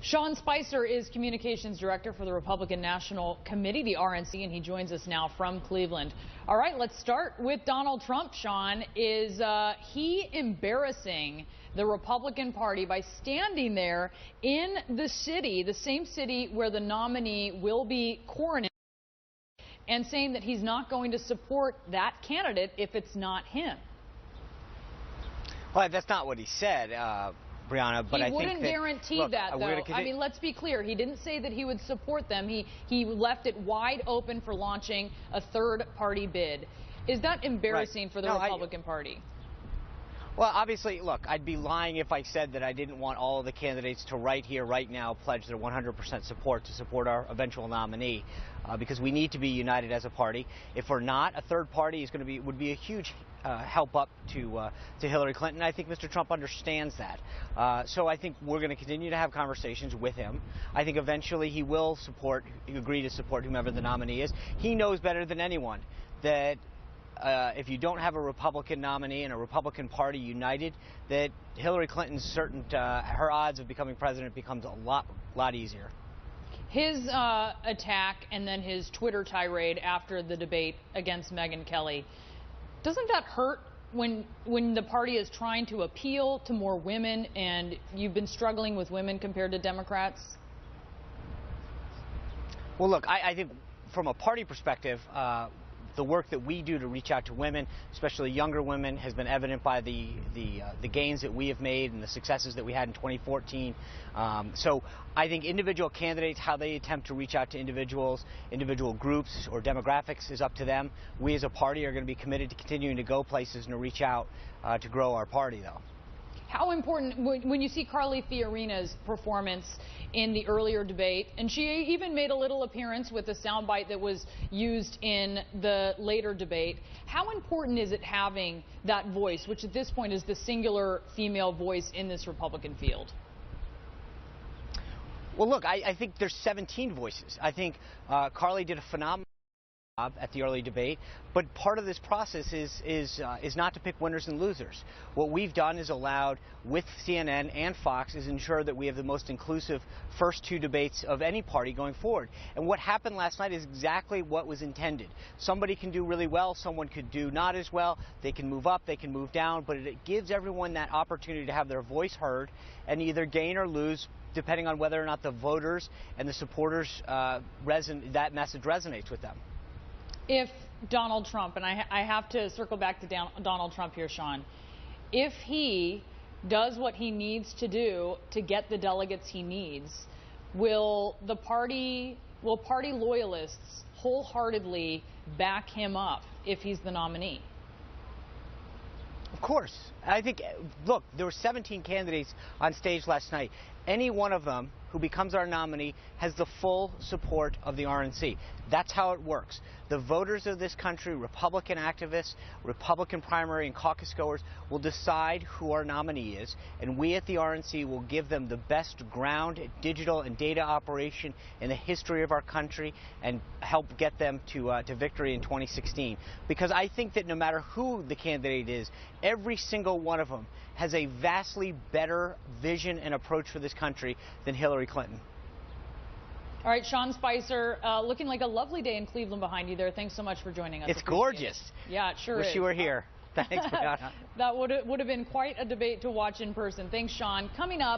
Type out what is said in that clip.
Sean Spicer is Communications Director for the Republican National Committee, the RNC, and he joins us now from Cleveland. All right, let's start with Donald Trump, Sean. Is he embarrassing the Republican Party by standing there in the city, the same city where the nominee will be coronated, and saying that he's not going to support that candidate if it's not him? Well, that's not what he said, Brianna, but I think he wouldn't guarantee that, though. I mean, let's be clear. He didn't say that he would support them. He left it wide open for launching a third-party bid. Is that embarrassing for the Republican Party? Well, obviously, look, I'd be lying if I said that I didn't want all of the candidates to right here, right now, pledge their 100% support to support our eventual nominee, because we need to be united as a party. If we're not, a third party would be a huge help up to Hillary Clinton. I think Mr. Trump understands that. So I think we're going to continue to have conversations with him. I think eventually he will agree to support whomever the nominee is. He knows better than anyone that if you don't have a Republican nominee and a Republican Party united, that Hillary Clinton's her odds of becoming president becomes a lot easier. His attack and then his Twitter tirade after the debate against Megyn Kelly, doesn't that hurt when the party is trying to appeal to more women and you've been struggling with women compared to Democrats? Well, look, I think from a party perspective, the work that we do to reach out to women, especially younger women, has been evident by the gains that we have made and the successes that we had in 2014. So I think individual candidates, how they attempt to reach out to individual groups or demographics is up to them. We as a party are going to be committed to continuing to go places and to reach out to grow our party, though. How important, when you see Carly Fiorina's performance in the earlier debate, and she even made a little appearance with a soundbite that was used in the later debate, how important is it having that voice, which at this point is the singular female voice in this Republican field? Well, look, I think there's 17 voices. I think Carly did a phenomenal job at the early debate, but part of this process is not to pick winners and losers. What we've done is allowed, with CNN and Fox, is ensure that we have the most inclusive first two debates of any party going forward. And what happened last night is exactly what was intended. Somebody can do really well, someone could do not as well, they can move up, they can move down, but it gives everyone that opportunity to have their voice heard and either gain or lose, depending on whether or not the voters and the supporters, that message resonates with them. If Donald Trump, and I have to circle back to Donald Trump here, Sean, if he does what he needs to do to get the delegates he needs, will party loyalists wholeheartedly back him up if he's the nominee? Of course. I think, look, there were 17 candidates on stage last night. Any one of them who becomes our nominee has the full support of the RNC. That's how it works. The voters of this country, Republican activists, Republican primary and caucus goers, will decide who our nominee is, and we at the RNC will give them the best ground, digital, and data operation in the history of our country and help get them to victory in 2016. Because I think that no matter who the candidate is, every single one of them has a vastly better vision and approach for this country than Hillary Clinton. All right, Sean Spicer, looking like a lovely day in Cleveland behind you there. Thanks so much for joining us. It's gorgeous. Yeah, it sure is. Wish you were here. Thanks, Brianna. That would have been quite a debate to watch in person. Thanks, Sean. Coming up.